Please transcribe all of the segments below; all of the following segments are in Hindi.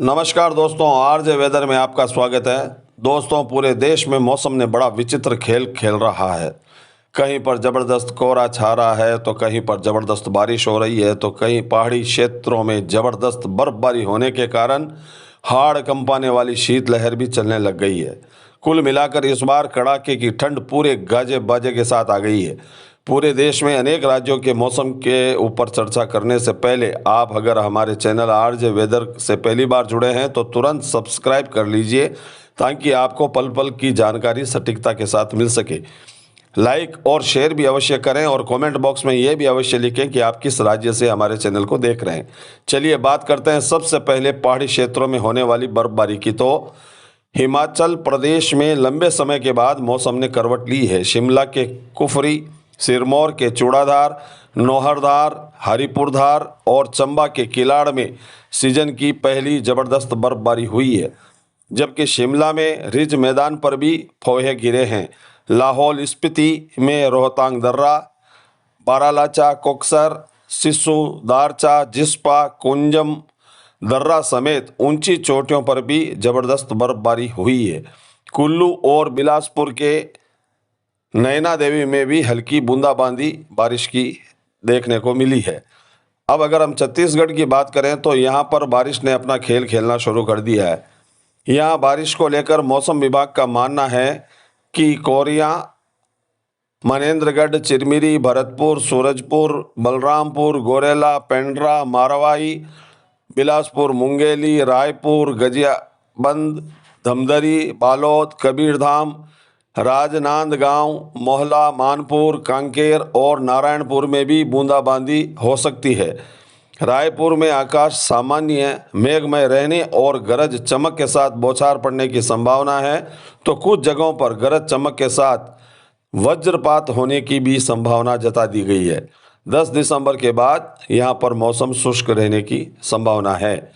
नमस्कार दोस्तों, आरजे वेदर में आपका स्वागत है। दोस्तों, पूरे देश में मौसम ने बड़ा विचित्र खेल खेल रहा है। कहीं पर ज़बरदस्त कोहरा छा रहा है, तो कहीं पर ज़बरदस्त बारिश हो रही है, तो कहीं पहाड़ी क्षेत्रों में ज़बरदस्त बर्फबारी होने के कारण हाड़ कंपाने वाली शीतलहर भी चलने लग गई है। कुल मिलाकर इस बार कड़ाके की ठंड पूरे गाजे बाजे के साथ आ गई है। पूरे देश में अनेक राज्यों के मौसम के ऊपर चर्चा करने से पहले आप अगर हमारे चैनल आरजे वेदर से पहली बार जुड़े हैं तो तुरंत सब्सक्राइब कर लीजिए, ताकि आपको पल पल की जानकारी सटीकता के साथ मिल सके। लाइक और शेयर भी अवश्य करें और कमेंट बॉक्स में ये भी अवश्य लिखें कि आप किस राज्य से हमारे चैनल को देख रहे हैं। चलिए बात करते हैं सबसे पहले पहाड़ी क्षेत्रों में होने वाली बर्फबारी की। तो हिमाचल प्रदेश में लंबे समय के बाद मौसम ने करवट ली है। शिमला के कुफरी, सिरमौर के चूड़ाधार, नौहरधार, हरिपुरधार और चंबा के किलाड़ में सीजन की पहली ज़बरदस्त बर्फबारी हुई है, जबकि शिमला में रिज मैदान पर भी फोहे गिरे हैं। लाहौल स्पीति में रोहतांग दर्रा, बारालाचा, कोकसर, सिस्सू, दारचा, जिस्पा, कुंजम दर्रा समेत ऊंची चोटियों पर भी ज़बरदस्त बर्फबारी हुई है। कुल्लू और बिलासपुर के नैना देवी में भी हल्की बूंदाबांदी बारिश की देखने को मिली है। अब अगर हम छत्तीसगढ़ की बात करें तो यहाँ पर बारिश ने अपना खेल खेलना शुरू कर दिया है। यहाँ बारिश को लेकर मौसम विभाग का मानना है कि कोरिया, मनेन्द्रगढ़, चिरमिरी, भरतपुर, सूरजपुर, बलरामपुर, गोरेला, पेंड्रा, मारवाई, बिलासपुर, मुंगेली, रायपुर, गरियाबंद, धमतरी, बालोद, कबीरधाम, राजनांदगांव, मोहला, मानपुर, कांकेर और नारायणपुर में भी बूंदाबांदी हो सकती है। रायपुर में आकाश सामान्य मेघमय रहने और गरज चमक के साथ बौछार पड़ने की संभावना है, तो कुछ जगहों पर गरज चमक के साथ वज्रपात होने की भी संभावना जता दी गई है। 10 दिसंबर के बाद यहाँ पर मौसम शुष्क रहने की संभावना है।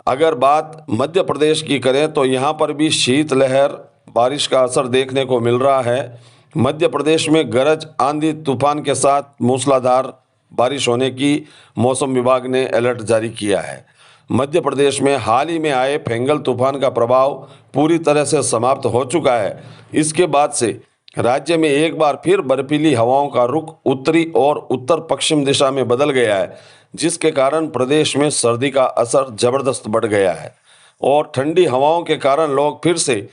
अगर बात मध्य प्रदेश की करें तो यहाँ पर भी शीतलहर बारिश का असर देखने को मिल रहा है। मध्य प्रदेश में गरज, आंधी, तूफान के साथ मूसलाधार बारिश होने की मौसम विभाग ने अलर्ट जारी किया है। मध्य प्रदेश में हाल ही में आए फेंगल तूफान का प्रभाव पूरी तरह से समाप्त हो चुका है। इसके बाद से राज्य में एक बार फिर बर्फीली हवाओं का रुख उत्तरी और उत्तर पश्चिम दिशा में बदल गया है, जिसके कारण प्रदेश में सर्दी का असर जबरदस्त बढ़ गया है और ठंडी हवाओं के कारण लोग फिर से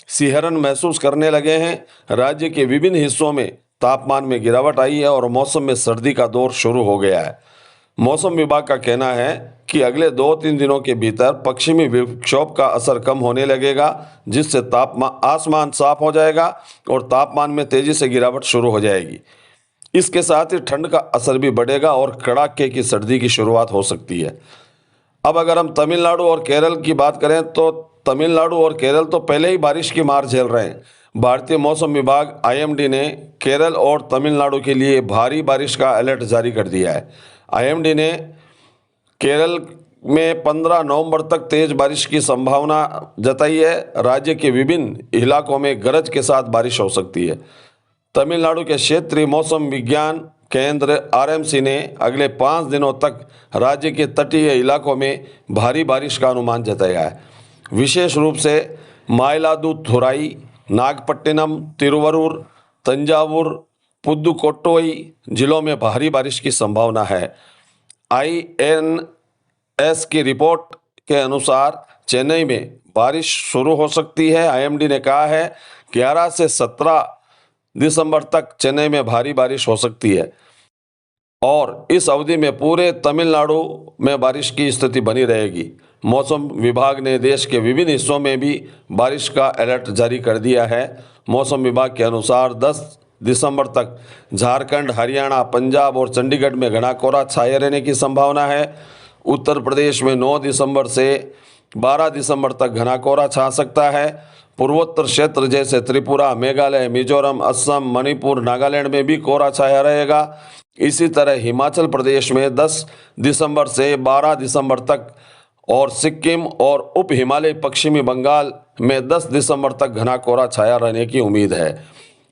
सिहरन महसूस करने लगे हैं। राज्य के विभिन्न हिस्सों में तापमान में गिरावट आई है और मौसम में सर्दी का दौर शुरू हो गया है। मौसम विभाग का कहना है कि अगले 2-3 दिनों के भीतर पश्चिमी विक्षोभ का असर कम होने लगेगा, जिससे आसमान साफ हो जाएगा और तापमान में तेजी से गिरावट शुरू हो जाएगी। इसके साथ ही ठंड का असर भी बढ़ेगा और कड़ाके की सर्दी की शुरुआत हो सकती है। अब अगर हम तमिलनाडु और केरल की बात करें तो तमिलनाडु और केरल तो पहले ही बारिश की मार झेल रहे हैं। भारतीय मौसम विभाग आईएमडी ने केरल और तमिलनाडु के लिए भारी बारिश का अलर्ट जारी कर दिया है। आईएमडी ने केरल में 15 नवंबर तक तेज बारिश की संभावना जताई है। राज्य के विभिन्न इलाकों में गरज के साथ बारिश हो सकती है। तमिलनाडु के क्षेत्रीय मौसम विज्ञान केंद्र आरएमसी ने अगले 5 दिनों तक राज्य के तटीय इलाकों में भारी बारिश का अनुमान जताया है। विशेष रूप से मायलादुथुराई, नागपट्टिनम, तिरुवरूर, तंजावुर, पुदुकोट्टई जिलों में भारी बारिश की संभावना है। आईएनएस की रिपोर्ट के अनुसार चेन्नई में बारिश शुरू हो सकती है। आईएमडी ने कहा है 11 से 17 दिसंबर तक चेन्नई में भारी बारिश हो सकती है और इस अवधि में पूरे तमिलनाडु में बारिश की स्थिति बनी रहेगी। मौसम विभाग ने देश के विभिन्न हिस्सों में भी बारिश का अलर्ट जारी कर दिया है। मौसम विभाग के अनुसार 10 दिसंबर तक झारखंड, हरियाणा, पंजाब और चंडीगढ़ में घना कोहरा छाए रहने की संभावना है। उत्तर प्रदेश में 9 दिसंबर से 12 दिसंबर तक घना कोहरा छा सकता है। पूर्वोत्तर क्षेत्र जैसे त्रिपुरा, मेघालय, मिजोरम, असम, मणिपुर, नागालैंड में भी कोहरा छाया रहेगा। इसी तरह हिमाचल प्रदेश में 10 दिसंबर से 12 दिसंबर तक और सिक्किम और उप हिमालय पश्चिमी बंगाल में 10 दिसंबर तक घना कोहरा छाया रहने की उम्मीद है।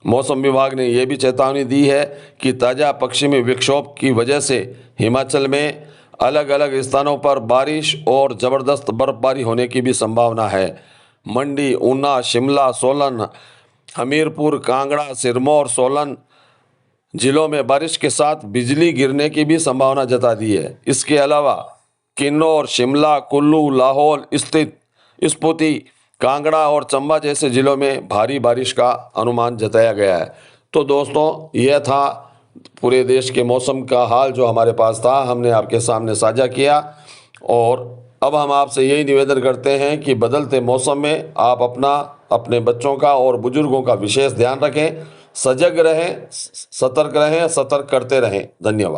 मौसम विभाग ने यह भी चेतावनी दी है कि ताज़ा पश्चिमी विक्षोभ की वजह से हिमाचल में अलग अलग स्थानों पर बारिश और ज़बरदस्त बर्फबारी होने की भी संभावना है। मंडी, ऊना, शिमला, सोलन, हमीरपुर, कांगड़ा, सिरमौर, सोलन जिलों में बारिश के साथ बिजली गिरने की भी संभावना जता दी है। इसके अलावा किन्नौर, शिमला, कुल्लू, लाहौल स्थित स्पीति, कांगड़ा और चंबा जैसे जिलों में भारी बारिश का अनुमान जताया गया है। तो दोस्तों, यह था पूरे देश के मौसम का हाल जो हमारे पास था, हमने आपके सामने साझा किया। और अब हम आपसे यही निवेदन करते हैं कि बदलते मौसम में आप अपना, अपने बच्चों का और बुजुर्गों का विशेष ध्यान रखें, सजग रहें, सतर्क रहें, सतर्क करते रहें। धन्यवाद।